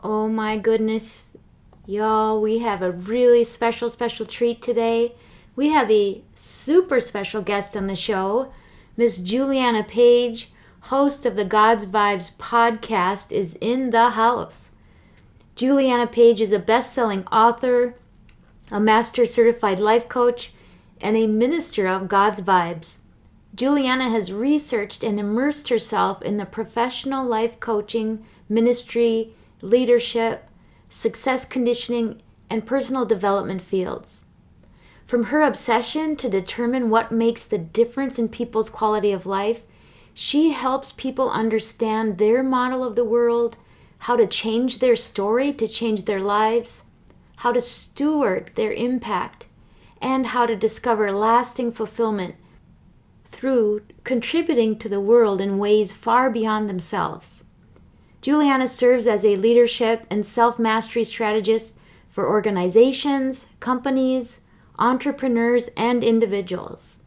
Oh my goodness, y'all, we have a really special treat today. We have a super special guest on the show. Miss Juliana Page, host of the God's Vibes podcast, is in the house. Juliana Page is a best-selling author, a master certified life coach, and a minister of God's Vibes. Juliana has researched and immersed herself in the professional life coaching, ministry, leadership, success conditioning, and personal development fields. From her obsession to determine what makes the difference in people's quality of life, she helps people understand their model of the world, how to change their story to change their lives, how to steward their impact, and how to discover lasting fulfillment through contributing to the world in ways far beyond themselves. Juliana serves as a leadership and self-mastery strategist for organizations, companies, entrepreneurs, and individuals.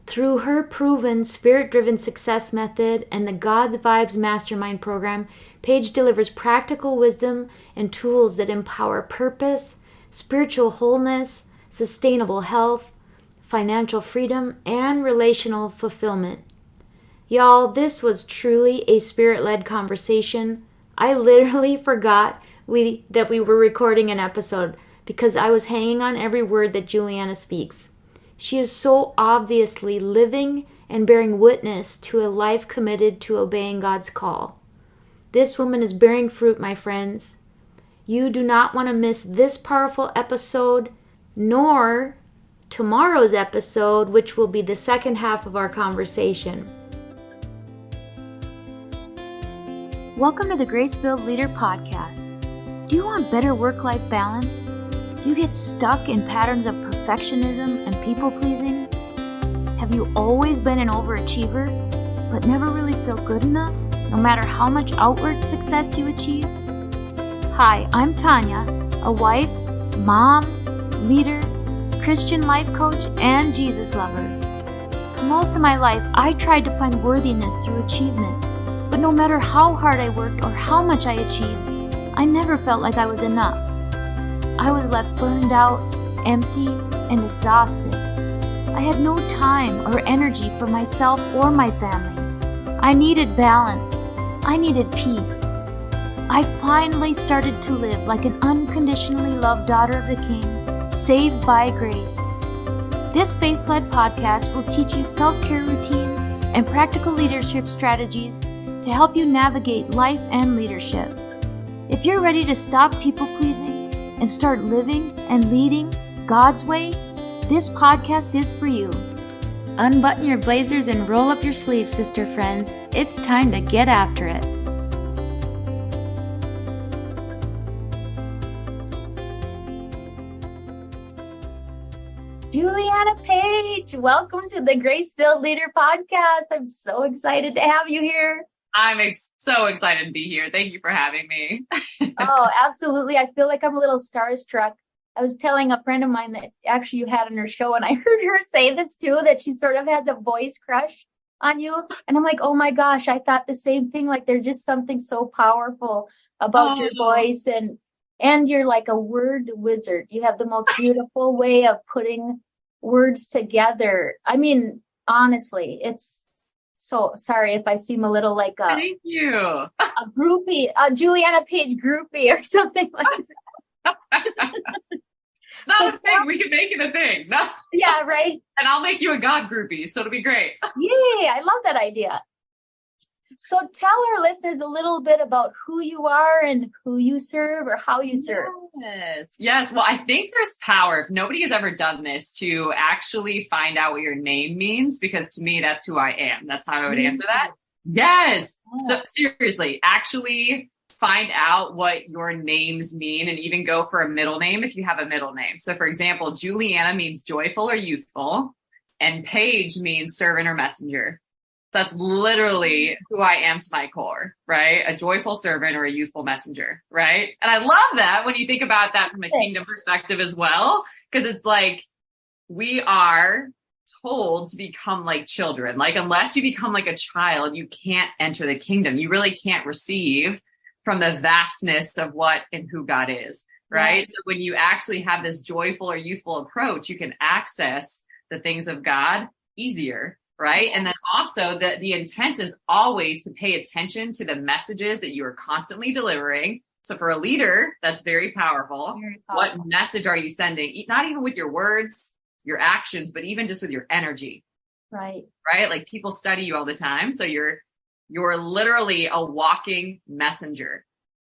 Through her proven spirit-driven success method and the God's Vibes Mastermind program, Paige delivers practical wisdom and tools that empower purpose, spiritual wholeness, sustainable health, financial freedom, and relational fulfillment. Y'all, this was truly a spirit-led conversation. I literally forgot that we were recording an episode because I was hanging on every word that Juliana speaks. She is so obviously living and bearing witness to a life committed to obeying God's call. This woman is bearing fruit, my friends. You do not want to miss this powerful episode, nor tomorrow's episode, which will be the second half of our conversation. Welcome to the Grace-Filled Leader Podcast. Do you want better work-life balance? Do you get stuck in patterns of perfectionism and people-pleasing? Have you always been an overachiever, but never really feel good enough, no matter how much outward success you achieve? Hi, I'm Tanya, a wife, mom, leader, Christian life coach, and Jesus lover. For most of my life, I tried to find worthiness through achievement, but no matter how hard I worked or how much I achieved, I never felt like I was enough. I was left burned out, empty, and exhausted. I had no time or energy for myself or my family. I needed balance. I needed peace. I finally started to live like an unconditionally loved daughter of the King, saved by grace. This faith-led podcast will teach you self-care routines and practical leadership strategies to help you navigate life and leadership. If you're ready to stop people-pleasing and start living and leading God's way, this podcast is for you. Unbutton your blazers and roll up your sleeves, sister friends. It's time to get after it. Juliana Page, welcome to the Grace-Filled Leader Podcast. I'm so excited to have you here. So excited to be here. Thank you for having me. Oh, absolutely. I feel like I'm a little starstruck. I was telling a friend of mine that actually you had on her show, and I heard her say this too, that she sort of had the voice crush on you. And I'm like, oh my gosh, I thought the same thing. Like there's just something so powerful about your voice, and you're like a word wizard. You have the most beautiful way of putting words together. I mean, honestly, it's so sorry if I seem a little like Thank you. A groupie, a Juliana Page groupie or something like that. Not a thing. We can make it a thing. No. Yeah, right. And I'll make you a God groupie, so it'll be great. Yay, I love that idea. So tell our listeners a little bit about who you are and who you serve or how you serve. Yes. Well, I think there's power. If nobody has ever done this, to actually find out what your name means, because to me, that's who I am. That's how I would answer that. Yes. So seriously, actually find out what your names mean, and even go for a middle name if you have a middle name. So for example, Juliana means joyful or youthful, and Paige means servant or messenger. That's literally who I am to my core, right? A joyful servant or a youthful messenger, right? And I love that when you think about that from a kingdom perspective as well, because it's like we are told to become like children. Like unless you become like a child, you can't enter the kingdom. You really can't receive from the vastness of what and who God is, right? Yes. So when you actually have this joyful or youthful approach, you can access the things of God easier, right? And then also the intent is always to pay attention to the messages that you are constantly delivering. So for a leader, that's very powerful. Very powerful. What message are you sending? Not even with your words, your actions, but even just with your energy. Right. Right? Like people study you all the time. So you're literally a walking messenger,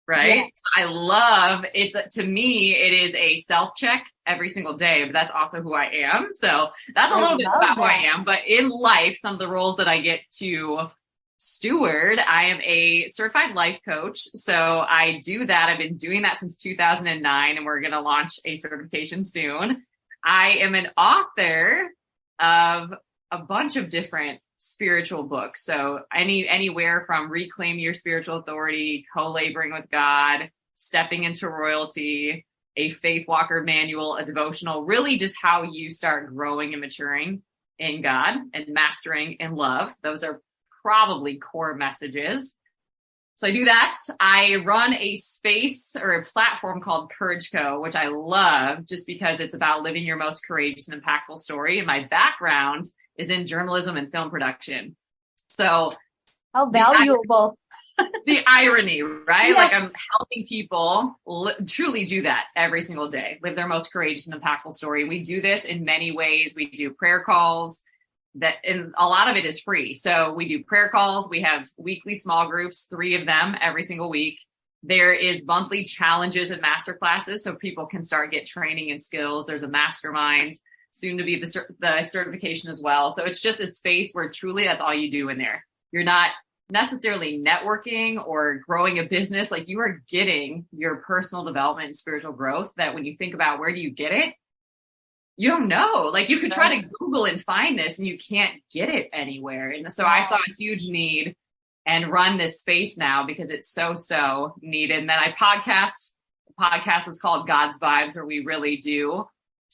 right? Yeah. I love it. To me, it is a self-check every single day, but that's also who I am. So that's a little bit about who I am. But in life, some of the roles that I get to steward, I am a certified life coach. So I do that. I've been doing that since 2009, and we're going to launch a certification soon. I am an author of a bunch of different spiritual books. So anywhere from Reclaim Your Spiritual Authority, Co-Laboring with God, Stepping into Royalty, a Faith Walker manual, a devotional, really just how you start growing and maturing in God and mastering in love. Those are probably core messages. So I do that. I run a space or a platform called Courage Co, which I love just because it's about living your most courageous and impactful story. And my background is in journalism and film production. So how valuable. The irony, right? Yes. Like I'm helping people truly do that every single day, live their most courageous and impactful story. We do this in many ways. We do prayer calls and a lot of it is free. So we do prayer calls. We have weekly small groups, 3 of them every single week. There is monthly challenges and master classes so people can get training and skills. There's a mastermind, soon to be the certification as well. So it's just a space where truly that's all you do in there. You're not necessarily networking or growing a business. Like you are getting your personal development and spiritual growth that when you think about where do you get it, you don't know. Like you could try to Google and find this and you can't get it anywhere. And so I saw a huge need and run this space now because it's so needed. And then I podcast. The podcast is called God's Vibes, where we really do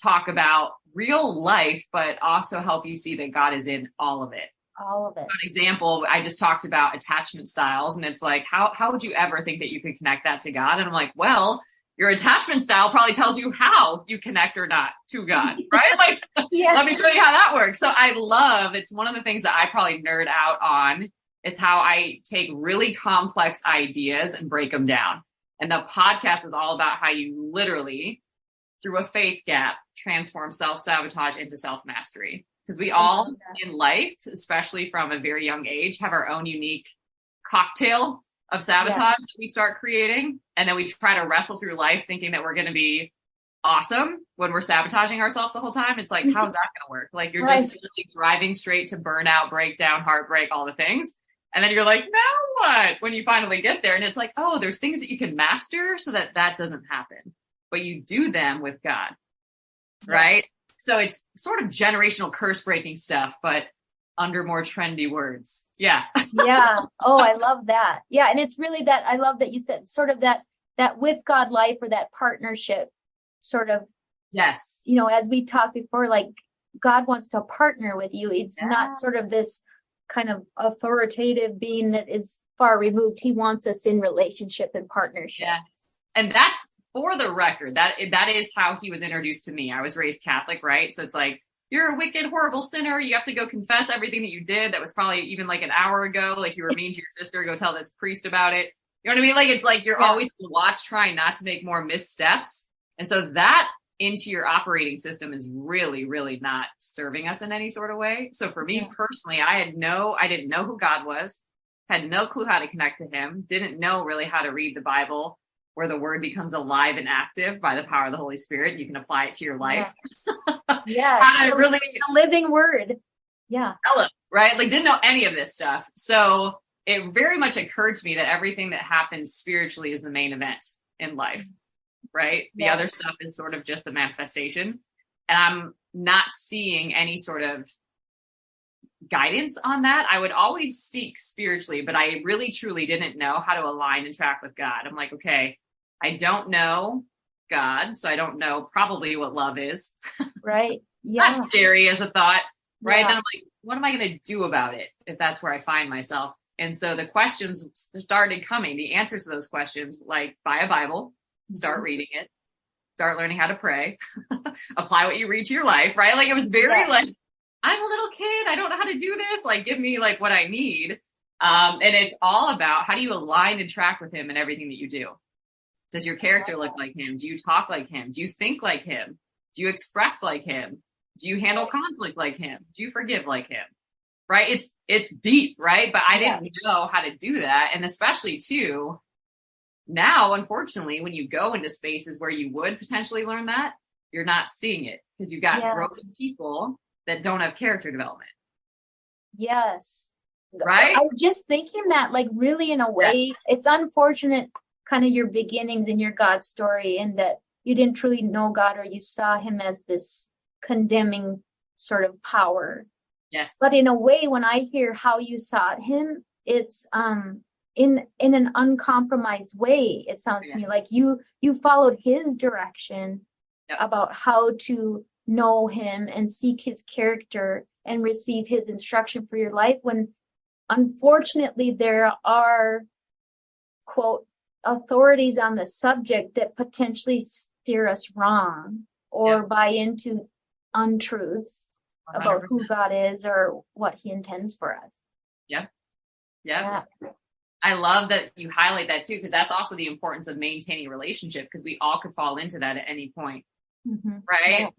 talk about real life, but also help you see that God is in all of it. All of it. For example, I just talked about attachment styles, and it's like, how would you ever think that you could connect that to God? And I'm like, well, your attachment style probably tells you how you connect or not to God, right? Like, let me show you how that works. So it's one of the things that I probably nerd out on is how I take really complex ideas and break them down. And the podcast is all about how you literally, through a faith gap, transform self-sabotage into self-mastery. Because we all in life, especially from a very young age, have our own unique cocktail of sabotage that we start creating. And then we try to wrestle through life thinking that we're going to be awesome when we're sabotaging ourselves the whole time. It's like, how's that going to work? Like you're just really driving straight to burnout, breakdown, heartbreak, all the things. And then you're like, now what? When you finally get there and it's like, oh, there's things that you can master so that doesn't happen. But you do them with God, right? So it's sort of generational curse breaking stuff, but under more trendy words. Yeah. Yeah. Oh, I love that. Yeah. And it's really that, I love that you said sort of that with God life or that partnership sort of. Yes. You know, as we talked before, like God wants to partner with you. It's not sort of this kind of authoritative being that is far removed. He wants us in relationship and partnership. Yes. And that's, for the record, that is how he was introduced to me. I was raised Catholic, right? So it's like, you're a wicked, horrible sinner. You have to go confess everything that you did. That was probably even like an hour ago. Like you were mean to your sister, go tell this priest about it. You know what I mean? Like, it's like, you're always on watch, trying not to make more missteps. And so that into your operating system is really, really not serving us in any sort of way. So for me personally, I didn't know who God was, had no clue how to connect to him, didn't know really how to read the Bible, where the word becomes alive and active by the power of the Holy Spirit. You can apply it to your life. Yes. I really the living word. Yeah. Right. Like didn't know any of this stuff. So it very much occurred to me that everything that happens spiritually is the main event in life. Right. The other stuff is sort of just the manifestation. And I'm not seeing any sort of guidance on that. I would always seek spiritually, but I really truly didn't know how to align and track with God. I'm like, okay, I don't know God, so I don't know probably what love is. Right. Yeah. That's scary as a thought, right? Then I'm like, what am I going to do about it if that's where I find myself And so the questions started coming, the answers to those questions, like buy a Bible, start reading it, start learning how to pray, apply what you read to your life, right? Like it was very like, I'm a little kid. I don't know how to do this. Like, give me like what I need. And it's all about how do you align and track with him in everything that you do? Does your character look like him? Do you talk like him? Do you think like him? Do you express like him? Do you handle conflict like him? Do you forgive like him? Right? It's deep, right? But I didn't know how to do that. And especially too, now, unfortunately, when you go into spaces where you would potentially learn that, you're not seeing it because you've got broken people that don't have character development. Yes. Right? I was just thinking that, like, really, in a way, it's unfortunate, kind of your beginnings in your God story, and that you didn't truly know God, or you saw him as this condemning sort of power. Yes. But in a way, when I hear how you saw him, it's in an uncompromised way. It sounds to me like you followed his direction about how to know him and seek his character and receive his instruction for your life, when unfortunately there are, quote, authorities on the subject that potentially steer us wrong or buy into untruths 100%. About who God is or what he intends for us. Yeah. I love that you highlight that too, because that's also the importance of maintaining a relationship, because we all could fall into that at any point. Right? Yes.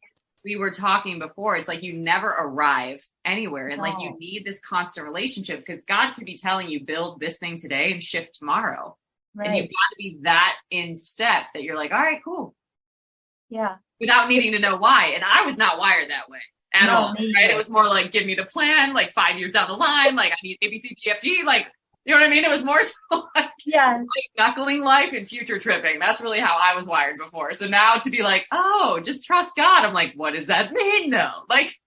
We were talking before, it's like you never arrive anywhere, and like you need this constant relationship, because God could be telling you build this thing today and shift tomorrow. Right. And you've got to be that in step that you're like, all right, cool. Yeah. Without needing to know why. And I was not wired that way at all. Right? It was more like, give me the plan, like 5 years down the line, like I need ABCDFG, like, you know what I mean? It was more so like, like knuckling life and future tripping. That's really how I was wired before. So now to be like, oh, just trust God. I'm like, what does that mean though? Like,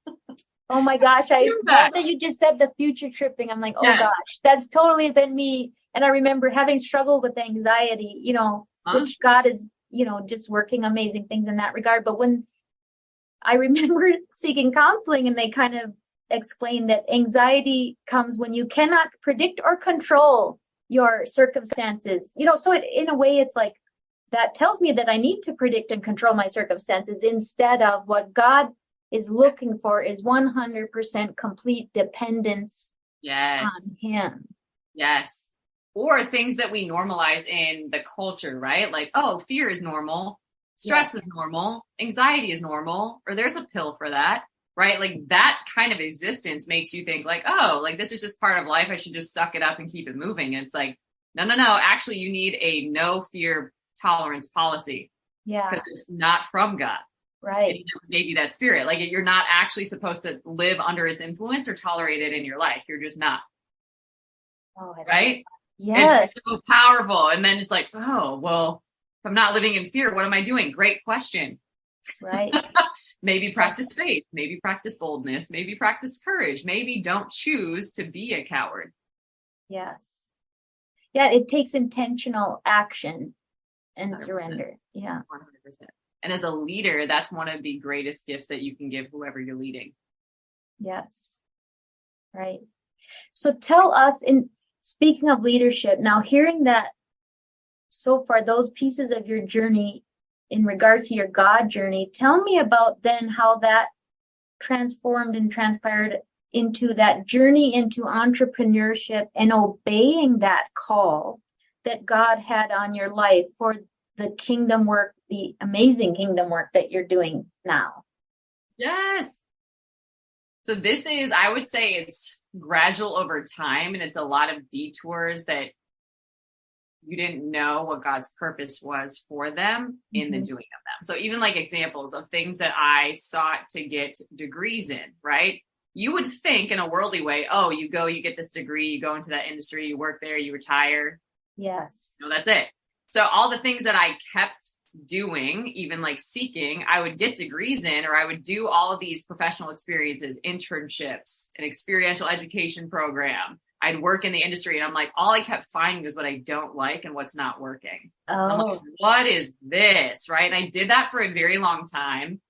oh my gosh, I love that you just said the future tripping. I'm like, oh gosh, that's totally been me. And I remember having struggled with anxiety, you know, which God is, you know, just working amazing things in that regard. But when I remember seeking counseling, and they kind of explained that anxiety comes when you cannot predict or control your circumstances, you know, so in a way, it's like that tells me that I need to predict and control my circumstances, instead of what God is looking for is 100% complete dependence on him. Yes. Or things that we normalize in the culture, right? Like, oh, fear is normal. Stress is normal. Anxiety is normal. Or there's a pill for that, right? Like that kind of existence makes you think like, oh, like this is just part of life. I should just suck it up and keep it moving. And it's like, no. Actually, you need a no fear tolerance policy. Yeah. Because it's not from God. Right. And he gave you that spirit. Like you're not actually supposed to live under its influence or tolerate it in your life. You're just not. Oh, right? Yes. It's so powerful. And then it's like, oh, well, if I'm not living in fear, what am I doing? Great question. Right. Maybe practice faith. Maybe practice boldness. Maybe practice courage. Maybe don't choose to be a coward. Yes. Yeah, it takes intentional action and 100%. Surrender. Yeah. 100%. And as a leader, that's one of the greatest gifts that you can give whoever you're leading. Yes. Right. So tell us, in speaking of leadership, now hearing that so far, those pieces of your journey in regard to your God journey, tell me about then how that transformed and transpired into that journey into entrepreneurship and obeying that call that God had on your life for the kingdom work, the amazing kingdom work that you're doing now. Yes. So this is, I would say it's gradual over time, and it's a lot of detours that you didn't know what God's purpose was for them in the doing of them. So even like examples of things that I sought to get degrees in, right? You would think in a worldly way, oh, you go, you get this degree, you go into that industry, you work there, you retire. Yes. So that's it. So all the things that I kept doing, even like seeking, I would get degrees in, or I would do all of these professional experiences, internships, an experiential education program. I'd work in the industry, and I'm like, all I kept finding is what I don't like and what's not working. Oh. I'm like, what is this? Right. And I did that for a very long time.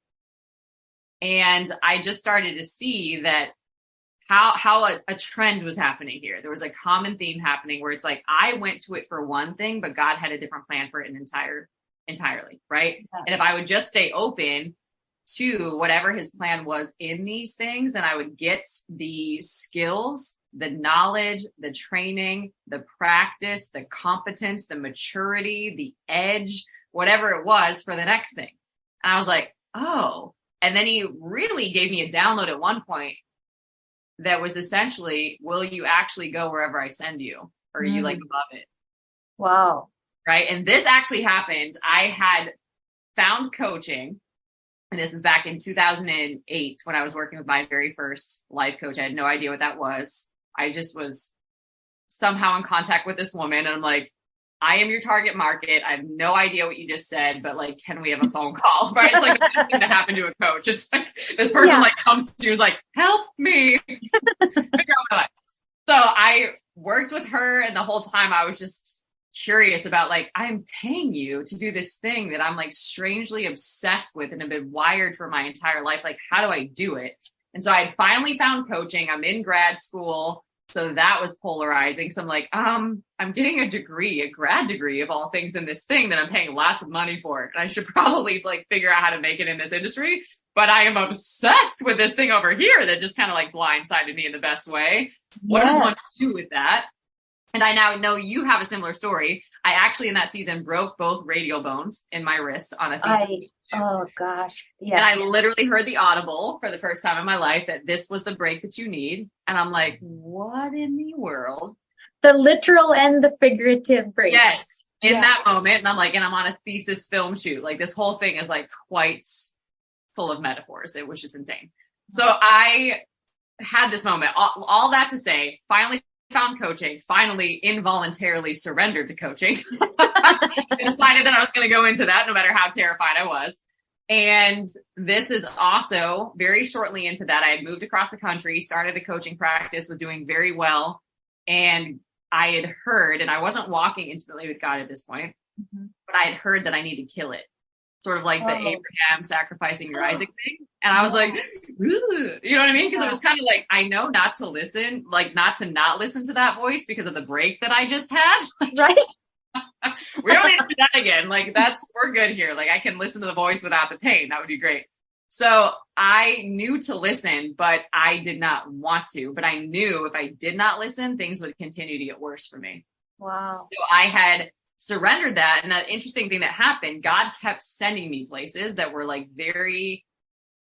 And I just started to see that how a trend was happening here. There was a common theme happening where it's like, I went to it for one thing, but God had a different plan for it entirely. Right. Yeah. And if I would just stay open to whatever his plan was in these things, then I would get the skills, the knowledge, the training, the practice, the competence, the maturity, the edge, whatever it was for the next thing. And I was like, oh, and then he really gave me a download at one point that was essentially, will you actually go wherever I send you? Or are you like above it? Wow. Right. And this actually happened. I had found coaching, and this is back in 2008 when I was working with my very first life coach. I had no idea what that was. I just was somehow in contact with this woman, and I'm like, I am your target market. I have no idea what you just said, but like, can we have a phone call? Right. It's like the best thing to happen to a coach. It's like this person like comes to you like, help me figure out my life. So I worked with her, and the whole time I was just curious about like, I'm paying you to do this thing that I'm like strangely obsessed with and have been wired for my entire life. Like, how do I do it? And so I had finally found coaching. I'm in grad school. So that was polarizing. So I'm like, I'm getting a grad degree of all things in this thing that I'm paying lots of money for. And I should probably like figure out how to make it in this industry. But I am obsessed with this thing over here that just kind of like blindsided me in the best way. What does one do with that? And I now know you have a similar story. I actually in that season broke both radial bones in my wrists on a thesis. Oh gosh. Yeah. And I literally heard the audible for the first time in my life that this was the break that you need. And I'm like, what in the world? The literal and the figurative break. Yes. In that moment. And I'm like, and I'm on a thesis film shoot. Like this whole thing is like quite full of metaphors. It was just insane. So I had this moment, all that to say, finally found coaching, finally involuntarily surrendered to coaching. I decided that I was going to go into that no matter how terrified I was. And this is also very shortly into that. I had moved across the country, started a coaching practice, was doing very well. And I had heard, and I wasn't walking intimately with God at this point, but I had heard that I need to kill it. Sort of like the Abraham sacrificing your Isaac thing. And I was like, ooh, you know what I mean? Because it was kind of like, I know not to listen, like not listen to that voice because of the break that I just had. Right. We don't need to do that again. Like we're good here. Like I can listen to the voice without the pain. That would be great. So I knew to listen, but I did not want to. But I knew if I did not listen, things would continue to get worse for me. Wow. So I had surrendered that. And that interesting thing that happened, God kept sending me places that were like very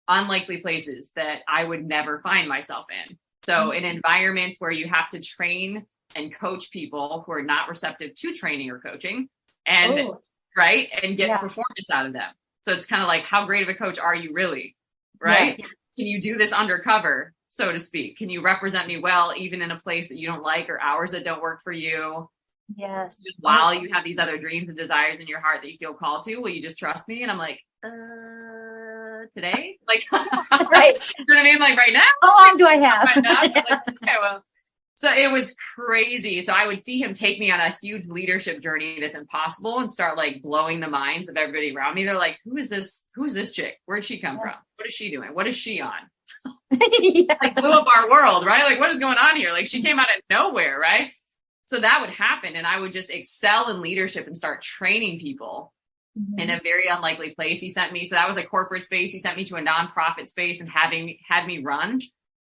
unlikely places that I would never find myself in. So an environment where you have to train and coach people who are not receptive to training or coaching and right. And get performance out of them. So it's kind of like, how great of a coach are you really? Right. Yeah. Can you do this undercover, so to speak? Can you represent me well, even in a place that you don't like or hours that don't work for you? Yes. While you have these other dreams and desires in your heart that you feel called to, will you just trust me? And I'm like, today? Like, right. You know what I mean? Like right now? How long do I have? Like, okay, well. So it was crazy. So I would see him take me on a huge leadership journey that's impossible and start like blowing the minds of everybody around me. They're like, who is this? Who's this chick? Where'd she come from? What is she doing? What is she on? Like blew up our world, right? Like what is going on here? Like she came out of nowhere, right? So that would happen. And I would just excel in leadership and start training people in a very unlikely place. He sent me, so that was a corporate space. He sent me to a nonprofit space and had me run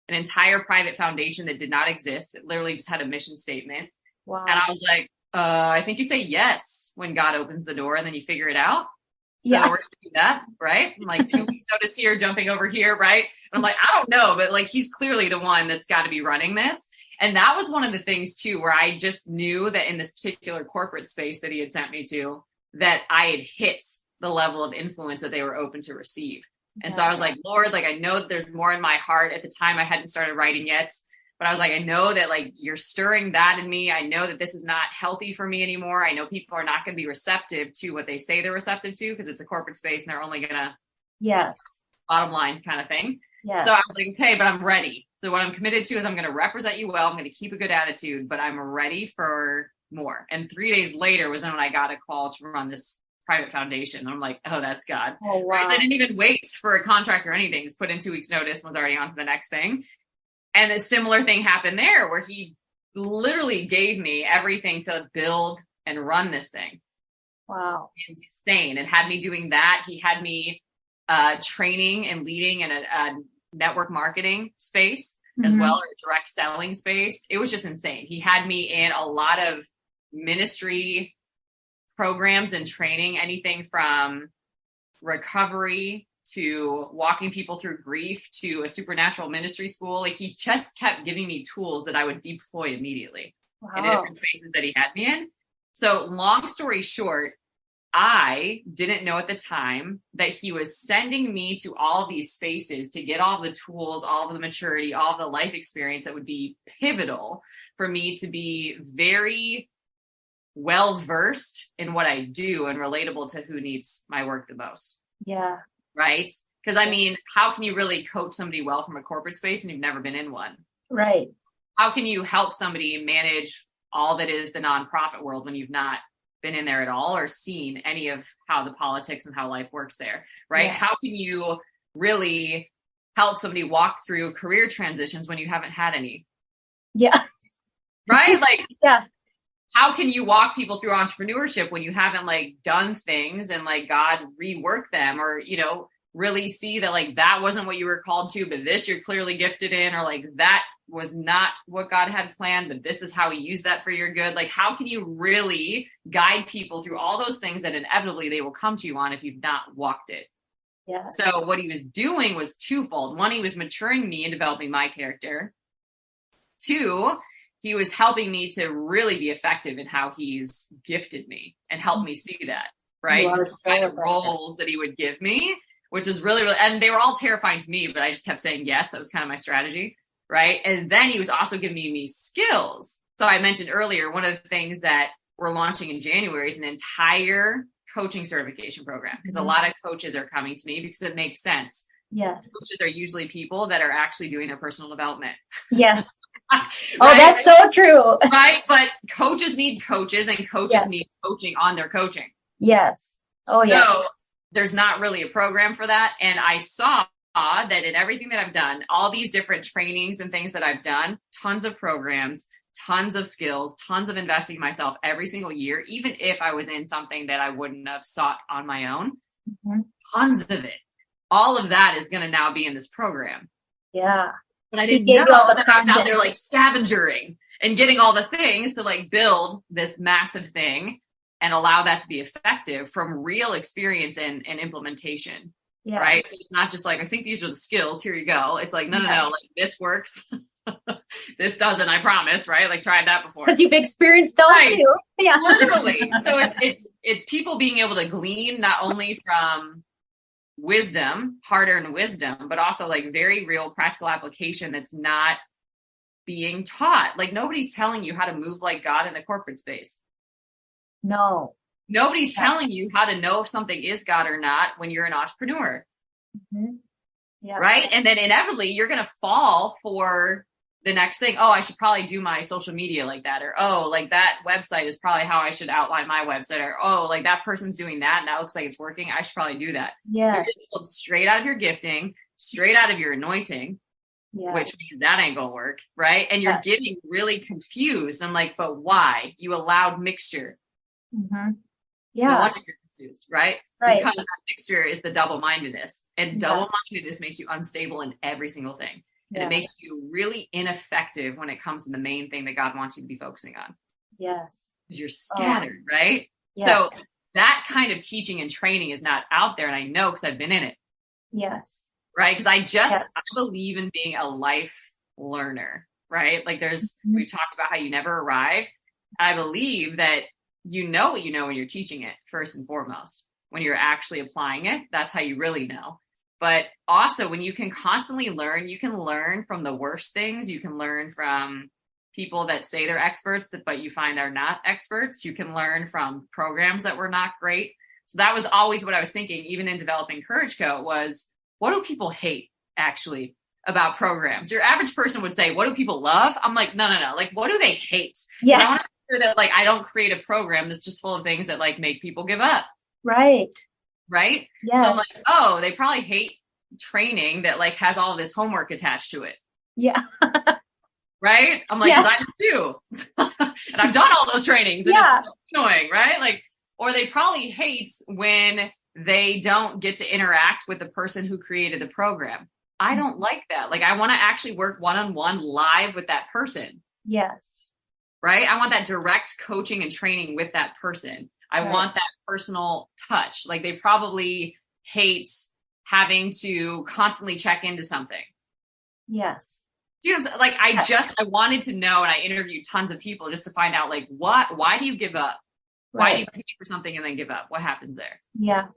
an entire private foundation that did not exist. It literally just had a mission statement. Wow. And I was like, I think you say yes when God opens the door and then you figure it out. So we're going to do that, right? I'm like 2 weeks notice here, jumping over here, right? And I'm like, I don't know, but like, he's clearly the one that's got to be running this. And that was one of the things too, where I just knew that in this particular corporate space that he had sent me to, that I had hit the level of influence that they were open to receive. And so I was like, Lord, like, I know that there's more in my heart. At the time I hadn't started writing yet, but I was like, I know that like you're stirring that in me. I know that this is not healthy for me anymore. I know people are not going to be receptive to what they say they're receptive to because it's a corporate space and they're only going to bottom line kind of thing. Yes. So I was like, okay, but I'm ready. So what I'm committed to is I'm going to represent you well. I'm going to keep a good attitude, but I'm ready for more. And 3 days later was when I got a call to run this private foundation. And I'm like, oh, that's God. Oh, wow. I didn't even wait for a contract or anything. Just put in 2 weeks notice, was already on to the next thing. And a similar thing happened there where he literally gave me everything to build and run this thing. Wow. Insane. And had me doing that. He had me training and leading in a network marketing space as well, or a direct selling space. It was just insane. He had me in a lot of ministry programs and training, anything from recovery to walking people through grief to a supernatural ministry school. Like, he just kept giving me tools that I would deploy immediately in the different spaces that he had me in. So long story short, I didn't know at the time that he was sending me to all these spaces to get all the tools, all of the maturity, all of the life experience that would be pivotal for me to be very well versed in what I do and relatable to who needs my work the most. Yeah. Right? Because I mean, how can you really coach somebody well from a corporate space and you've never been in one? Right. How can you help somebody manage all that is the nonprofit world when you've not been in there at all or seen any of how the politics and how life works there? Right? Yeah. How can you really help somebody walk through career transitions when you haven't had any? Yeah. Right? Like, yeah. How can you walk people through entrepreneurship when you haven't like done things and like God rework them, or, you know, really see that like that wasn't what you were called to, but this you're clearly gifted in, or like that was not what God had planned, but this is how he used that for your good. Like, how can you really guide people through all those things that inevitably they will come to you on if you've not walked it? Yeah. So what he was doing was twofold. One, he was maturing me and developing my character. Two, he was helping me to really be effective in how he's gifted me and helped me see that, right? Just the kind of roles that he would give me, which is really, really, and they were all terrifying to me, but I just kept saying yes. That was kind of my strategy, right? And then he was also giving me skills. So I mentioned earlier, one of the things that we're launching in January is an entire coaching certification program, because a lot of coaches are coming to me because it makes sense. Yes. Coaches are usually people that are actually doing their personal development. Yes. Right? Oh, that's so true. Right. But coaches need coaches, and coaches need coaching on their coaching. Yes. Oh, yeah. So there's not really a program for that. And I saw that in everything that I've done, all these different trainings and things that I've done, tons of programs, tons of skills, tons of investing myself every single year, even if I was in something that I wouldn't have sought on my own, tons of it. All of that is going to now be in this program. Yeah. But I didn't know that I was out there like scavenging and getting all the things to like build this massive thing and allow that to be effective from real experience and implementation. Yes. Right. So it's not just like, I think these are the skills. Here you go. It's like, no, like this works. This doesn't, I promise. Right. Like, tried that before. Because you've experienced those too. Yeah. Literally. So it's people being able to glean not only from wisdom, hard-earned wisdom, but also like very real practical application that's not being taught. Like, nobody's telling you how to move like God in the corporate space. No. Nobody's telling you how to know if something is God or not when you're an entrepreneur. Yeah. Right. And then inevitably you're going to fall for the next thing. Oh, I should probably do my social media like that. Or, oh, like that website is probably how I should outline my website. Or, oh, like that person's doing that and that looks like it's working. I should probably do that. Yes. You're just pulled straight out of your gifting, straight out of your anointing, which means that ain't gonna work. Right. And you're getting really confused. I'm like, but why? You allowed mixture. Yeah. No wonder you're confused, right? Because that mixture is the double-mindedness, and double-mindedness makes you unstable in every single thing. And it makes you really ineffective when it comes to the main thing that God wants you to be focusing on. Yes. You're scattered, right? Yes. So that kind of teaching and training is not out there. And I know because I've been in it. Yes. Right. Because I believe in being a life learner, right? Like we've talked about how you never arrive. I believe that you know what you know when you're teaching it, first and foremost. When you're actually applying it, that's how you really know. But also when you can constantly learn, you can learn from the worst things. You can learn from people that say they're experts, but you find they're not experts. You can learn from programs that were not great. So that was always what I was thinking, even in developing Courage Co, was what do people hate actually about programs? Your average person would say, what do people love? I'm like, no. Like, what do they hate? Yeah. I want to make sure that like, I don't create a program that's just full of things that like make people give up. Right. Right. Yeah. So I'm like, oh, they probably hate training that like has all this homework attached to it. Yeah. right? I'm like, Yeah. because I do too. And I've done all those trainings and Yeah. it's so annoying, right? Like, or they probably hate when they don't get to interact with the person who created the program. I don't like that. Like, I want to actually work one-on-one live with that person. Yes. Right? I want that direct coaching and training with that person. I want that personal touch. Like, they probably hate having to constantly check into something. Yes. You know, like, I wanted to know, and I interviewed tons of people just to find out, like, why do you give up? Why do you pay for something and then give up? What happens there? Yeah.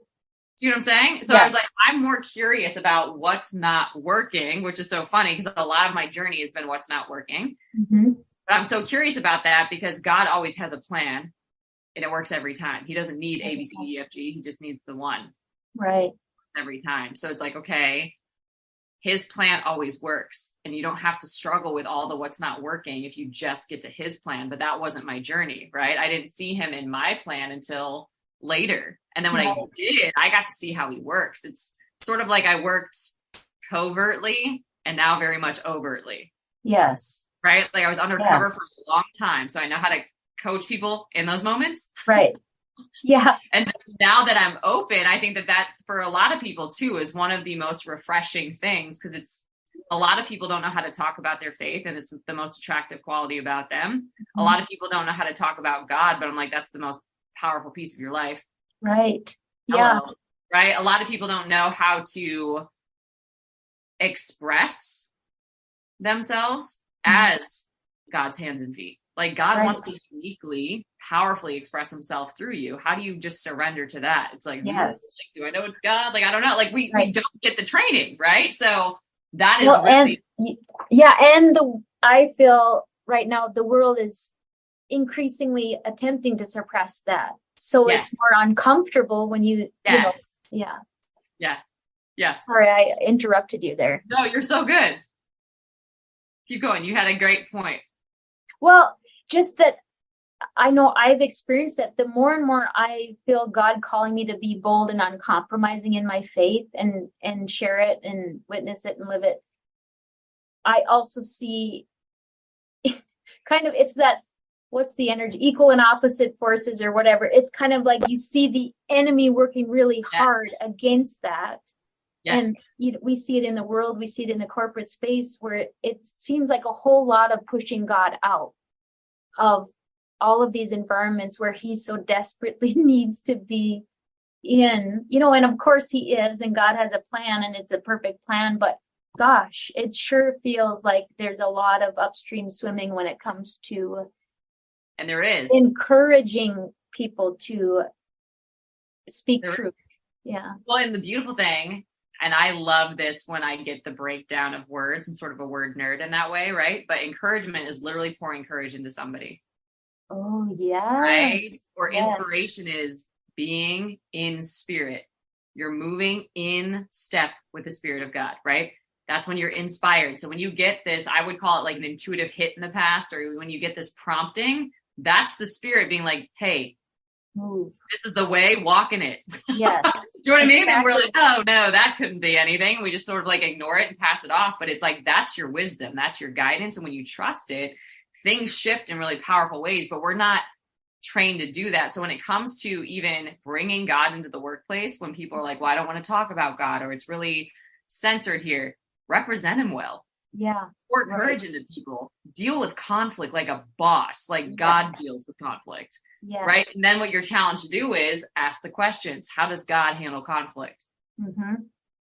Do you know what I'm saying? So I was like, I'm more curious about what's not working, which is so funny because a lot of my journey has been what's not working. Mm-hmm. But I'm so curious about that because God always has a plan and it works every time. He doesn't need A, B, C, D, F, G. He just needs the one. Right. Every time. So it's like, okay, his plan always works and you don't have to struggle with all the what's not working if you just get to his plan. But that wasn't my journey, right? I didn't see him in my plan until later. And then when I did, I got to see how he works. It's sort of like I worked covertly and now very much overtly. Yes. Right? Like, I was undercover for a long time. So I know how to coach people in those moments. Right. Yeah. And now that I'm open, I think that for a lot of people too is one of the most refreshing things, because it's a lot of people don't know how to talk about their faith, and it's the most attractive quality about them. Mm-hmm. A lot of people don't know how to talk about God, but I'm like, that's the most powerful piece of your life. Right. Yeah. Hello. Right? A lot of people don't know how to express themselves as God's hands and feet. Like, God wants to uniquely, powerfully express himself through you. How do you just surrender to that? It's like, like, do I know it's God? Like, I don't know. Like, we don't get the training, right? So that is really. And I feel right now the world is increasingly attempting to suppress that. So it's more uncomfortable when you know. Yeah. Sorry, I interrupted you there. No, you're so good. Keep going. You had a great point. Well, just that I know I've experienced that the more and more I feel God calling me to be bold and uncompromising in my faith and share it and witness it and live it, I also see kind of, it's that, what's the energy, equal and opposite forces or whatever. It's kind of like you see the enemy working really hard against that. Yes. And we see it in the world, we see it in the corporate space where it seems like a whole lot of pushing God out of all of these environments where he so desperately needs to be in, and of course he is, and God has a plan and it's a perfect plan, but gosh, it sure feels like there's a lot of upstream swimming when it comes to, and there is, encouraging people to speak truth. Yeah. Well, and the beautiful thing, and I love this when I get the breakdown of words. I'm sort of a word nerd in that way, right? But encouragement is literally pouring courage into somebody. Oh, yeah. Right? Or inspiration is being in spirit. You're moving in step with the Spirit of God, right? That's when you're inspired. So when you get this, I would call it like an intuitive hit in the past, or when you get this prompting, that's the Spirit being like, hey, move. This is the way, walk in it. Yes. Do you know what I mean? And we're like, oh no, that couldn't be anything. We just sort of like ignore it and pass it off. But it's like, that's your wisdom. That's your guidance. And when you trust it, things shift in really powerful ways, but we're not trained to do that. So when it comes to even bringing God into the workplace, when people are like, well, I don't want to talk about God, or it's really censored here, represent him well. Yeah. Pour courage into people. Deal with conflict like a boss, like God deals with conflict. Yes. Right. And then what you're challenged to do is ask the questions. How does God handle conflict? Mm-hmm.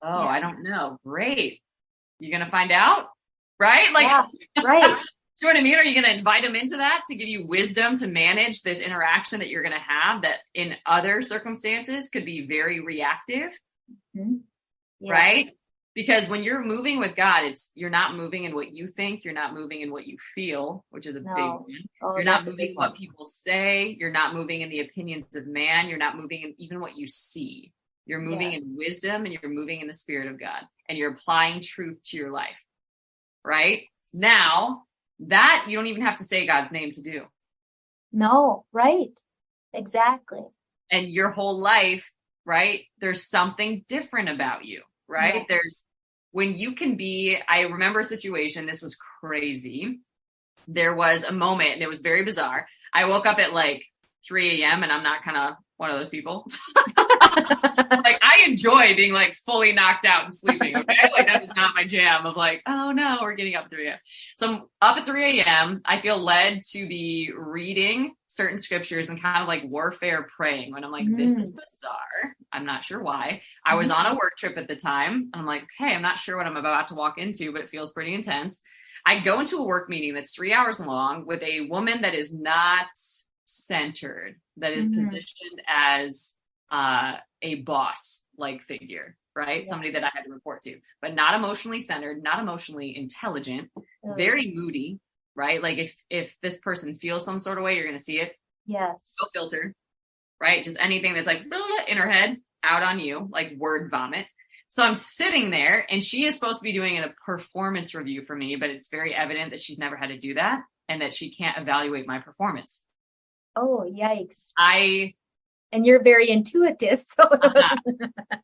Oh, yes. I don't know. Great. You're going to find out. Right. Like, right. Do you know what I mean? Are you going to invite him into that to give you wisdom to manage this interaction that you're going to have that in other circumstances could be very reactive? Mm-hmm. Yes. Right. Because when you're moving with God, you're not moving in what you think. You're not moving in what you feel, which is a big one. Oh, you're not moving in what people say. You're not moving in the opinions of man. You're not moving in even what you see. You're moving in wisdom, and you're moving in the Spirit of God, and you're applying truth to your life. Right? Now, that you don't even have to say God's name to do. No, right. Exactly. And your whole life, right? There's something different about you. Right. Yes. when you can be, I remember a situation, this was crazy. There was a moment and it was very bizarre. I woke up at like 3 a.m. and I'm not kind of one of those people. Like I enjoy being like fully knocked out and sleeping. Okay. Like that is not my jam of like, oh no, we're getting up at 3 a.m. So I'm up at 3 a.m. I feel led to be reading certain scriptures and kind of like warfare praying when I'm like, this is bizarre. I'm not sure why. I was on a work trip at the time. I'm like, okay, I'm not sure what I'm about to walk into, but it feels pretty intense. I go into a work meeting that's 3 hours long with a woman that is not centered, that is positioned as a boss like figure, right? Yeah. Somebody that I had to report to, but not emotionally centered, not emotionally intelligent, very moody, right? Like if this person feels some sort of way, you're going to see it. Yes. No filter, right? Just anything that's like in her head, out on you, like word vomit. So I'm sitting there and she is supposed to be doing a performance review for me, but it's very evident that she's never had to do that and that she can't evaluate my performance. Oh, yikes. And you're very intuitive. So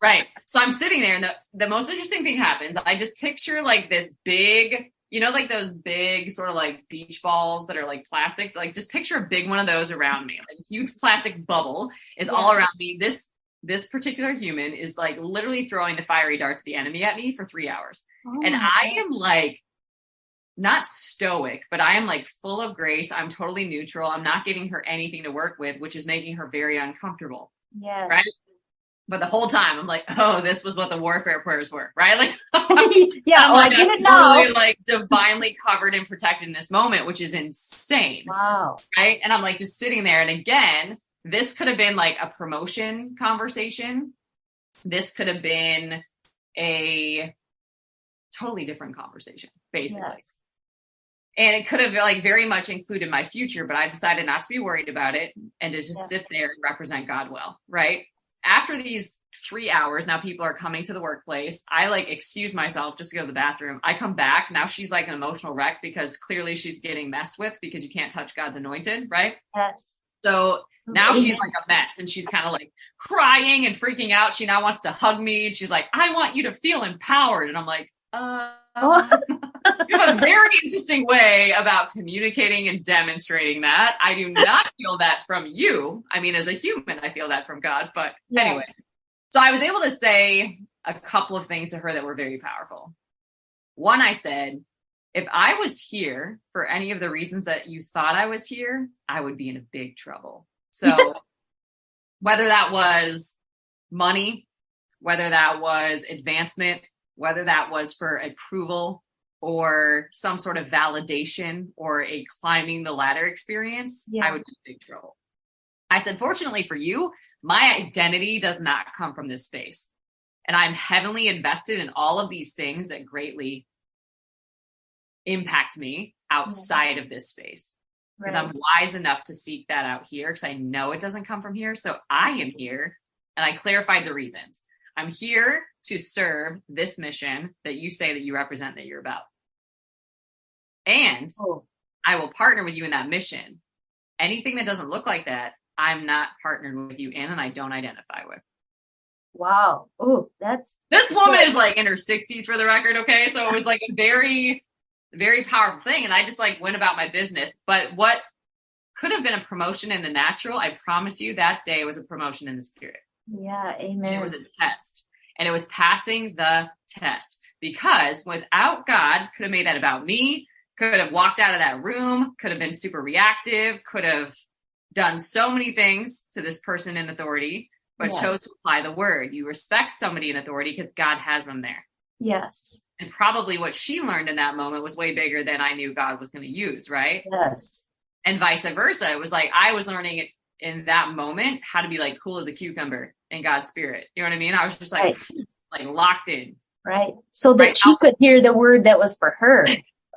right. So I'm sitting there and the most interesting thing happens. I just picture like this big, like those big sort of like beach balls that are like plastic, like just picture a big one of those around me, like a huge plastic bubble is all around me. This particular human is like literally throwing the fiery darts of the enemy at me for 3 hours. And I am like, not stoic, but I am like full of grace. I'm totally neutral. I'm not giving her anything to work with, which is making her very uncomfortable. Yes. Right. But the whole time I'm like, oh, this was what the warfare prayers were. Right. Like, yeah. I get it now. Totally, like divinely covered and protected in this moment, which is insane. Wow. Right. And I'm like just sitting there. And again, this could have been like a promotion conversation. This could have been a totally different conversation, basically. Yes. And it could have like very much included my future, but I decided not to be worried about it and to just sit there and represent God well, right? After these 3 hours, now people are coming to the workplace. I like excuse myself just to go to the bathroom. I come back. Now she's like an emotional wreck because clearly she's getting messed with because you can't touch God's anointed, right? Yes. So now she's like a mess and she's kind of like crying and freaking out. She now wants to hug me and she's like, I want you to feel empowered. And I'm like, you have a very interesting way about communicating and demonstrating that. I do not feel that from you. I mean, as a human, I feel that from God. But anyway, so I was able to say a couple of things to her that were very powerful. One, I said, if I was here for any of the reasons that you thought I was here, I would be in a big trouble. So whether that was money, whether that was advancement, whether that was for approval or some sort of validation or a climbing the ladder experience, I would be in big trouble. I said, fortunately for you, my identity does not come from this space. And I'm heavily invested in all of these things that greatly impact me outside of this space. Because I'm wise enough to seek that out here because I know it doesn't come from here. So I am here. And I clarified the reasons. I'm here to serve this mission that you say that you represent, that you're about. And I will partner with you in that mission. Anything that doesn't look like that, I'm not partnered with you in and I don't identify with. Wow. Oh, this woman is like in her 60s for the record. Okay. So it was like a very, very powerful thing. And I just like went about my business. But what could have been a promotion in the natural, I promise you that day was a promotion in the spirit. Yeah. Amen. And it was a test. And it was passing the test because without God, could have made that about me, could have walked out of that room, could have been super reactive, could have done so many things to this person in authority, but chose to apply the word. You respect somebody in authority because God has them there. Yes. And probably what she learned in that moment was way bigger than I knew God was going to use, right? Yes. And vice versa. It was like I was learning it in that moment how to be like cool as a cucumber in God's spirit. You know what I mean? I was just like, like locked in. Right. So that she could hear the word that was for her.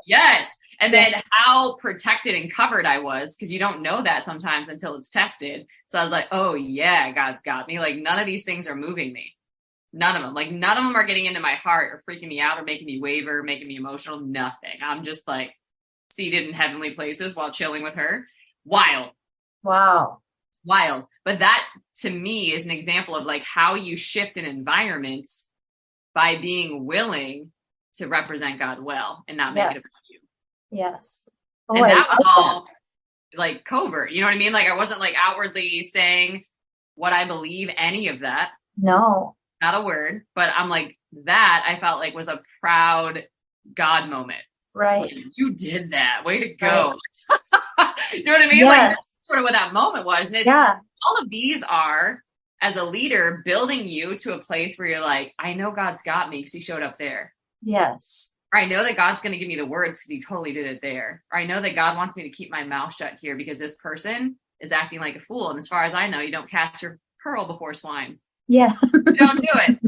Yes. And then how protected and covered I was, because you don't know that sometimes until it's tested. So I was like, oh yeah, God's got me. Like none of these things are moving me. None of them. Like none of them are getting into my heart or freaking me out or making me waver, making me emotional. Nothing. I'm just like seated in heavenly places while chilling with her. Wild. Wow. Wild. But that to me is an example of like how you shift an environment by being willing to represent God well and not make it Yes. about you. Yes. Oh, And I that was love all like covert. You know what I mean? Like I wasn't like outwardly saying what I believe, any of that. No. Not a word, but I'm like, that I felt like was a proud God moment. Right. Like, you did that. Way to go. Right. You know what I mean? Yes. Like that's sort of what that moment was. And it's Yeah. all of these are, as a leader, building you to a place where you're like, I know God's got me because he showed up there. Yes. Or I know that God's going to give me the words because he totally did it there. Or I know that God wants me to keep my mouth shut here because this person is acting like a fool. And as far as I know, you don't cast your pearl before swine. Yeah. You don't do it.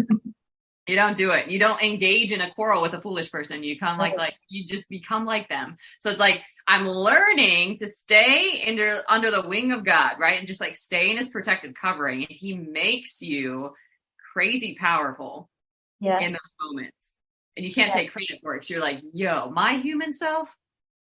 You don't do it. You don't engage in a quarrel with a foolish person. You come like you just become like them. So it's like, I'm learning to stay under the wing of God, right? And just like stay in his protective covering. And he makes you crazy powerful in those moments. And you can't take credit for it. 'Cause you're like, yo, my human self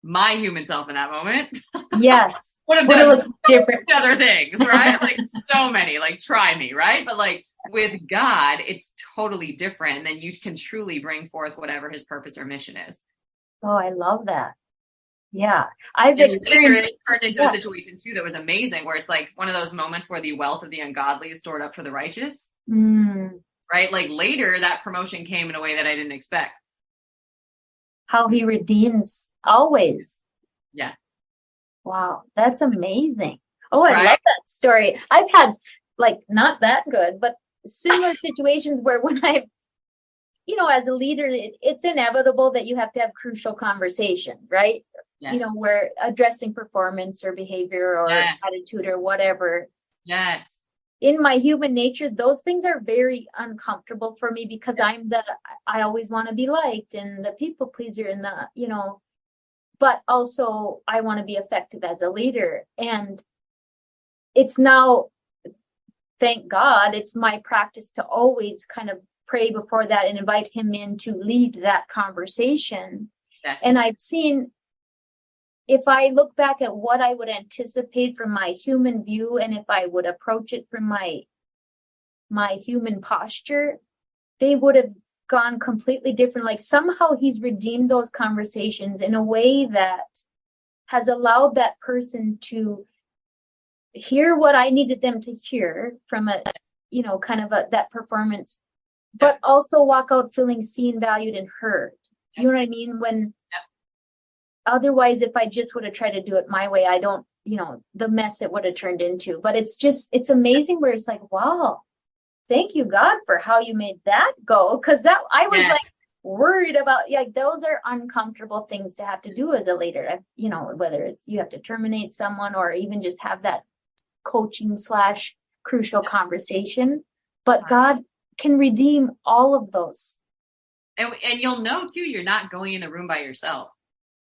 in that moment. Yes. would have done so different other things, right? Like so many, like try me, right? But like with God, it's totally different. And then you can truly bring forth whatever his purpose or mission is. Oh, I love that. Yeah. I've and experienced it turned into a situation too that was amazing, where it's like one of those moments where the wealth of the ungodly is stored up for the righteous. Right? Like later that promotion came in a way that I didn't expect. How he redeems always. Yeah. Wow. That's amazing. Oh, I love that story. I've had like not that good, but similar situations where when I, as a leader, it's inevitable that you have to have crucial conversations, right? Yes. Where addressing performance or behavior or attitude or whatever. Yes. In my human nature, those things are very uncomfortable for me because I always want to be liked and the people pleaser and but also I want to be effective as a leader. And it's now, thank God, it's my practice to always kind of pray before that and invite him in to lead that conversation. Yes. And I've seen, if I look back at what I would anticipate from my human view, and if I would approach it from my human posture, they would have gone completely different. Like somehow he's redeemed those conversations in a way that has allowed that person to hear what I needed them to hear from that performance, but also walk out feeling seen, valued, and heard. You know what I mean? When otherwise, if I just would have tried to do it my way, I don't, the mess it would have turned into. But it's amazing where it's like, wow, thank you, God, for how you made that go. Because I was like worried about, those are uncomfortable things to have to do as a leader. Whether it's you have to terminate someone or even just have that coaching / crucial conversation. But God can redeem all of those. And you'll know too, you're not going in the room by yourself.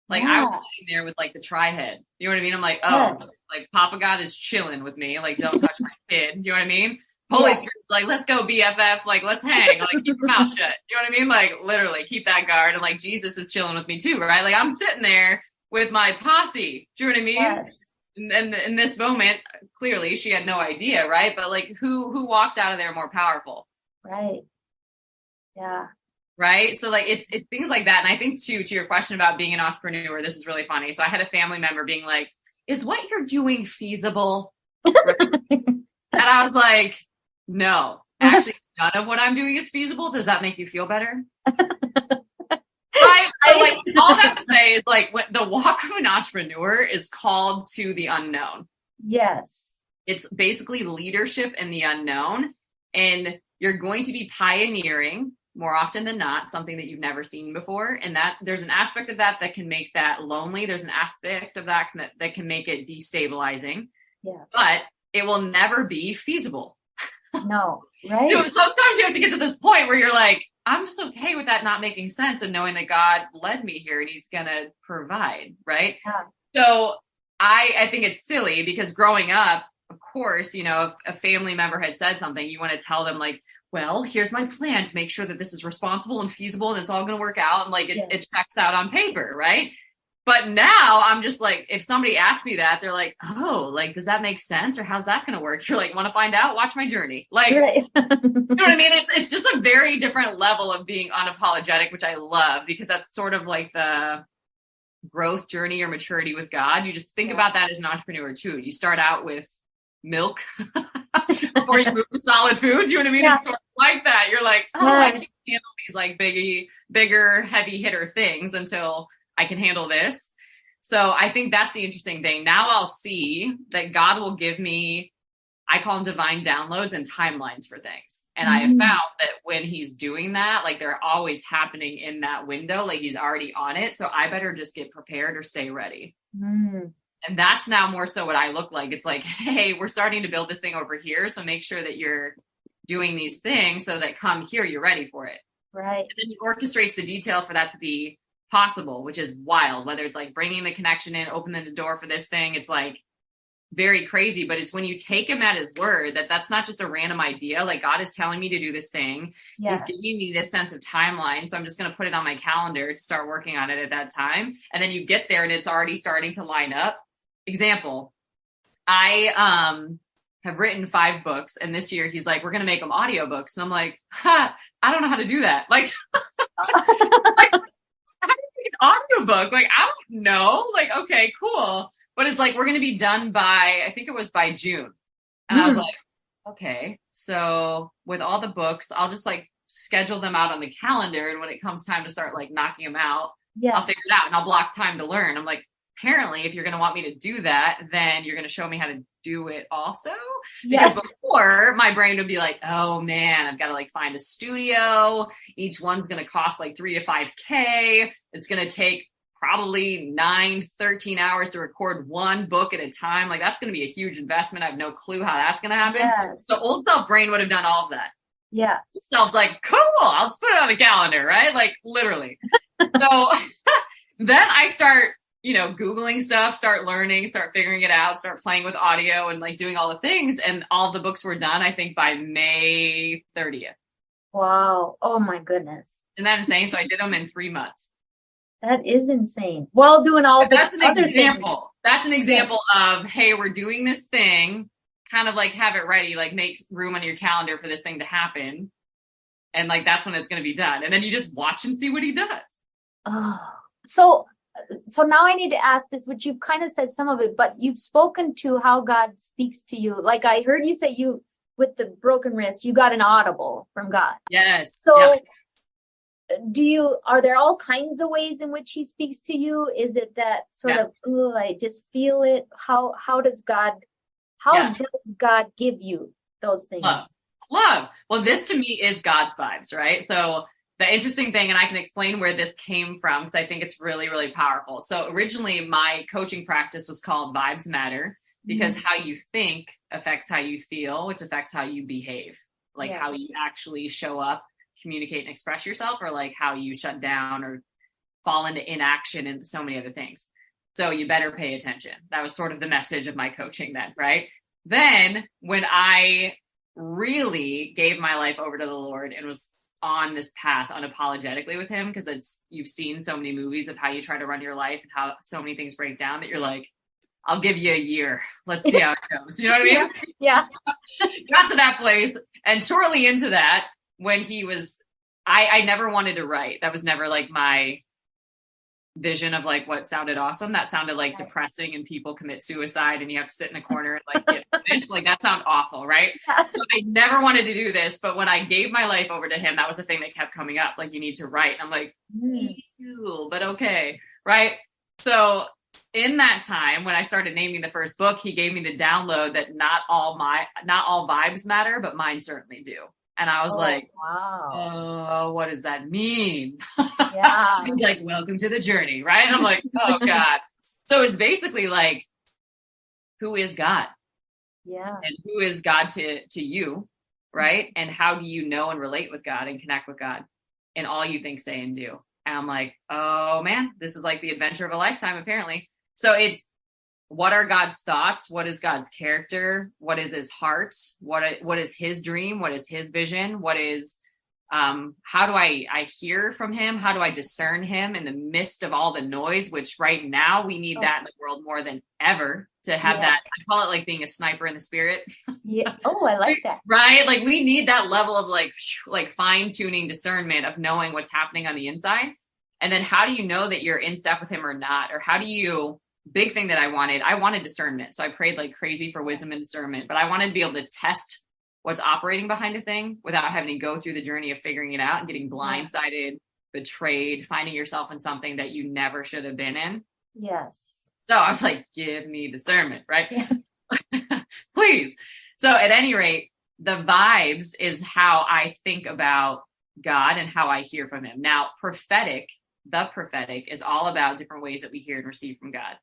Like I was sitting there with like the tri-head. You know what I mean? I'm like, like Papa God is chilling with me. Like, don't touch my kid. You know what I mean? Holy Spirit's like, let's go BFF. Like, let's hang. Like, keep your mouth shut. You know what I mean? Like, literally keep that guard. And like, Jesus is chilling with me too, right? Like I'm sitting there with my posse. Do you know what I mean? Yes. And in this moment, clearly she had no idea, right? But like, who walked out of there more powerful? Right. Yeah. Right. So like, it's things like that. And I think too, to your question about being an entrepreneur, this is really funny. So I had a family member being like, is what you're doing feasible? And I was like, no, actually none of what I'm doing is feasible. Does that make you feel better? Right. So like all that to say is like the walk of an entrepreneur is called to the unknown. Yes. It's basically leadership in the unknown. And you're going to be pioneering more often than not, something that you've never seen before. And that there's an aspect of that can make that lonely. There's an aspect of that can make it destabilizing, but it will never be feasible. No. Right. So sometimes you have to get to this point where you're like, I'm just okay with that not making sense and knowing that God led me here and he's going to provide. Right. Yeah. So I think it's silly because growing up, of course, if a family member had said something, you want to tell them like, well, here's my plan to make sure that this is responsible and feasible and it's all going to work out. And like, it checks out on paper. Right. But now I'm just like, if somebody asks me that, they're like, oh, like, does that make sense? Or how's that going to work? You're like, want to find out? Watch my journey. Like, Right. you know what I mean? It's just a very different level of being unapologetic, which I love, because that's sort of like the growth journey or maturity with God. You just think about that as an entrepreneur too. You start out with milk before you move to solid food. You know what I mean? It's sort of like that. You're like, oh, I can handle these like bigger, heavy hitter things until I can handle this. So I think that's the interesting thing. Now I'll see that God will give me, I call them divine downloads and timelines for things. And I have found that when he's doing that, like they're always happening in that window, like he's already on it. So I better just get prepared or stay ready. And that's now more so what I look like. It's like, hey, we're starting to build this thing over here. So make sure that you're doing these things so that come here, you're ready for it. Right. And then he orchestrates the detail for that to be possible, which is wild. Whether it's like bringing the connection in, opening the door for this thing, it's like very crazy. But it's when you take him at his word that that's not just a random idea. Like God is telling me to do this thing. He's giving me this sense of timeline. So I'm just going to put it on my calendar to start working on it at that time. And then you get there and it's already starting to line up. Example, I have written 5 books, and this year he's like, we're going to make them audiobooks. And I'm like, I don't know how to do that. Like, like how do you make an audiobook? Like, I don't know. Like, okay, cool. But it's like, we're going to be done by, I think it was by June. And I was like, okay, so with all the books, I'll just like schedule them out on the calendar. And when it comes time to start like knocking them out, I'll figure it out and I'll block time to learn. I'm like, apparently, if you're going to want me to do that, then you're going to show me how to do it also. Because before, my brain would be like, oh man, I've got to like find a studio. Each one's going to cost like $3,000 to $5,000. It's going to take probably 13 hours to record one book at a time. Like that's going to be a huge investment. I have no clue how that's going to happen. So old self brain would have done all of that. Self's like, cool, I'll just put it on the calendar, right? Like literally. So then I start, Googling stuff, start learning, start figuring it out, start playing with audio and like doing all the things. And all the books were done, I think by May 30th. Wow. Oh my goodness. Isn't that insane? So I did them in 3 months. That is insane. While doing all the other example. That's an example of, hey, we're doing this thing, kind of like have it ready, like make room on your calendar for this thing to happen. And like, that's when it's going to be done. And then you just watch and see what he does. Oh, so now I need to ask this, which you've kind of said some of it, but you've spoken to how God speaks to you. Like I heard you say with the broken wrist, you got an audible from God. Yes. So are there all kinds of ways in which he speaks to you? Is it that sort of, I just feel it? How does God give you those things? Love. Well, this to me is God's vibes, right? So the interesting thing, and I can explain where this came from because I think it's really, really powerful. So originally my coaching practice was called Vibes Matter because how you think affects how you feel, which affects how you behave, like how you actually show up, communicate and express yourself, or like how you shut down or fall into inaction and so many other things. So you better pay attention. That was sort of the message of my coaching then, right? Then when I really gave my life over to the Lord and was on this path unapologetically with him, because you've seen so many movies of how you try to run your life and how so many things break down that you're like, I'll give you a year. Let's see how it goes. You know what I mean? Yeah. Got to that place. And shortly into that, when he was, I never wanted to write. That was never like my vision of like what sounded awesome. That sounded like depressing and people commit suicide and you have to sit in a corner and like get finished. Like that sounded awful, right? So I never wanted to do this, but when I gave my life over to him, that was the thing that kept coming up. Like you need to write. And I'm like, ew, but okay, right? So in that time, when I started naming the first book, he gave me the download that not all vibes matter, but mine certainly do. And I was wow. Oh, what does that mean? Yeah. He's like, welcome to the journey, right? And I'm like, oh God. So it's basically like, who is God? Yeah. And who is God to you, right? And how do you know and relate with God and connect with God in all you think, say, and do? And I'm like, oh man, this is like the adventure of a lifetime, apparently. So it's, what are God's thoughts? What is God's character? What is his heart? What is his dream? What is his vision? What is How do I hear from him? How do I discern him in the midst of all the noise, which right now we need that in the world more than ever to have that. I call it like being a sniper in the spirit. Yeah. Oh, I like that. Right? Like we need that level of like fine tuning discernment of knowing what's happening on the inside. And then how do you know that you're in step with him or not? Or how do you, big thing that I wanted discernment. So I prayed like crazy for wisdom and discernment, but I wanted to be able to test what's operating behind a thing without having to go through the journey of figuring it out and getting blindsided, betrayed, finding yourself in something that you never should have been in. Yes. So I was like, give me discernment, right? Yeah. Please. So at any rate, the vibes is how I think about God and how I hear from him. Now, the prophetic is all about different ways that we hear and receive from God.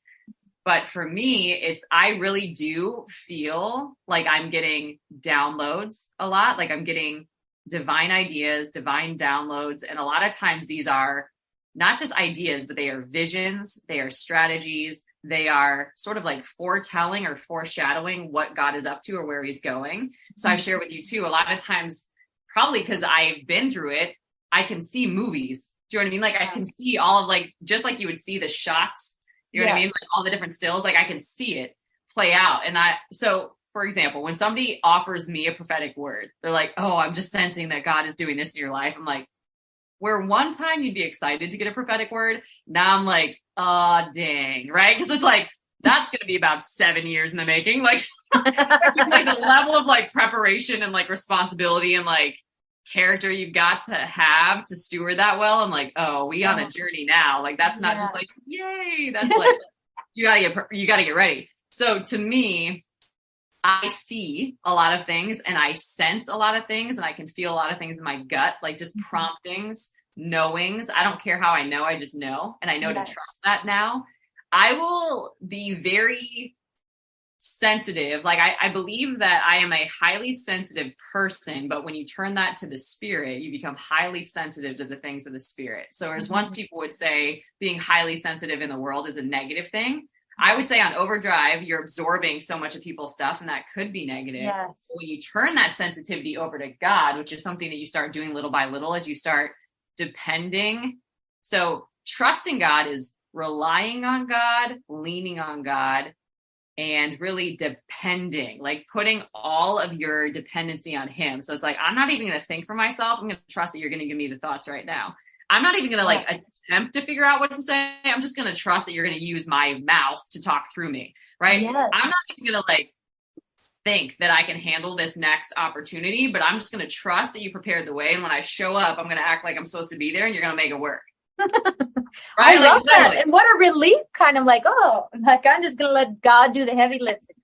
But for me, I really do feel like I'm getting downloads a lot. Like I'm getting divine ideas, divine downloads. And a lot of times these are not just ideas, but they are visions, they are strategies. They are sort of like foretelling or foreshadowing what God is up to or where he's going. So I share with you too, a lot of times, probably because I've been through it, I can see movies. Do you know what I mean? Like I can see all of like, just like you would see the shots, you know what I mean? Like all the different stills, like I can see it play out. So for example, when somebody offers me a prophetic word, they're like, oh, I'm just sensing that God is doing this in your life. I'm like, where one time you'd be excited to get a prophetic word, now I'm like, oh, dang, right? Because it's like, that's going to be about 7 years in the making. Like, like the level of like preparation and like responsibility and like character you've got to have to steward that well. I'm like, oh, we on a journey now. Like, that's not just like, yay. That's like, you gotta get ready. So to me, I see a lot of things and I sense a lot of things and I can feel a lot of things in my gut, like just promptings, knowings. I don't care how I know, I just know. And I know to trust that now. I will be very sensitive. Like I believe that I am a highly sensitive person, but when you turn that to the spirit, you become highly sensitive to the things of the spirit. So as once people would say being highly sensitive in the world is a negative thing, I would say on overdrive, you're absorbing so much of people's stuff and that could be negative. Yes. When you turn that sensitivity over to God, which is something that you start doing little by little as you start depending. So trusting God is relying on God, leaning on God, and really depending, like putting all of your dependency on him. So it's like, I'm not even going to think for myself. I'm going to trust that you're going to give me the thoughts right now. I'm not even going to like attempt to figure out what to say. I'm just going to trust that you're going to use my mouth to talk through me. Right. Yes. I'm not even going to like think that I can handle this next opportunity, but I'm just going to trust that you prepared the way. And when I show up, I'm going to act like I'm supposed to be there and you're going to make it work. Right? I love that. And what a relief, kind of like, oh, like I'm just going to let God do the heavy lifting.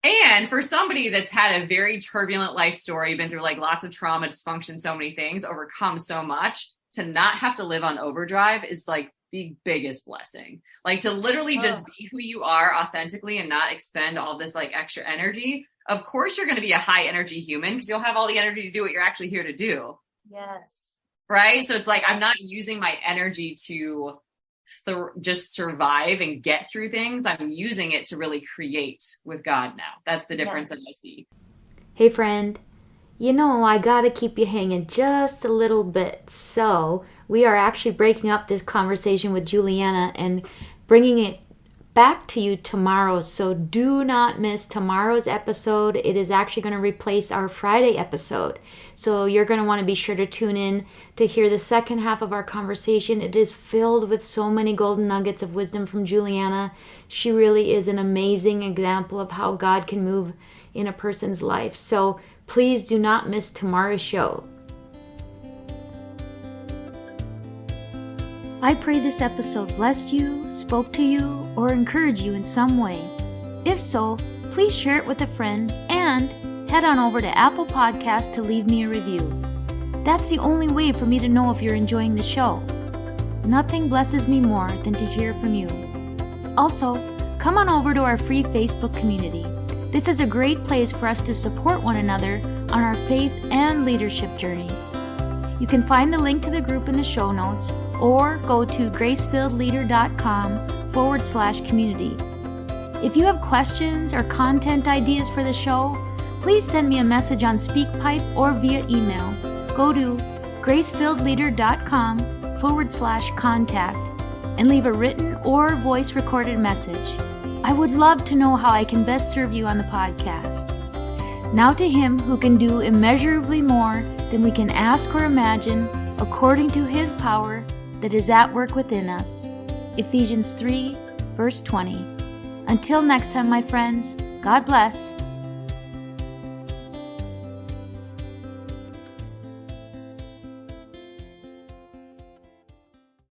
And for somebody that's had a very turbulent life story, been through like lots of trauma, dysfunction, so many things, overcome so much, to not have to live on overdrive is like the biggest blessing. Like to literally just be who you are authentically and not expend all this like extra energy. Of course, you're going to be a high energy human because you'll have all the energy to do what you're actually here to do. Yes. Right. So it's like, I'm not using my energy to just survive and get through things. I'm using it to really create with God now. That's the difference that I see. Hey, friend. You know, I gotta keep you hanging just a little bit. So we are actually breaking up this conversation with Juliana and bringing it back to you tomorrow. So do not miss tomorrow's episode. It is actually going to replace our Friday episode. So you're going to want to be sure to tune in to hear the second half of our conversation. It is filled with so many golden nuggets of wisdom from Juliana. She really is an amazing example of how God can move in a person's life. So please do not miss tomorrow's show. I pray this episode blessed you, spoke to you, or encouraged you in some way. If so, please share it with a friend and head on over to Apple Podcasts to leave me a review. That's the only way for me to know if you're enjoying the show. Nothing blesses me more than to hear from you. Also, come on over to our free Facebook community. This is a great place for us to support one another on our faith and leadership journeys. You can find the link to the group in the show notes or go to gracefilledleader.com/community. If you have questions or content ideas for the show, please send me a message on SpeakPipe or via email. Go to gracefilledleader.com/contact and leave a written or voice recorded message. I would love to know how I can best serve you on the podcast. Now to Him who can do immeasurably more than we can ask or imagine, according to His power that is at work within us. Ephesians 3, verse 20. Until next time, my friends, God bless.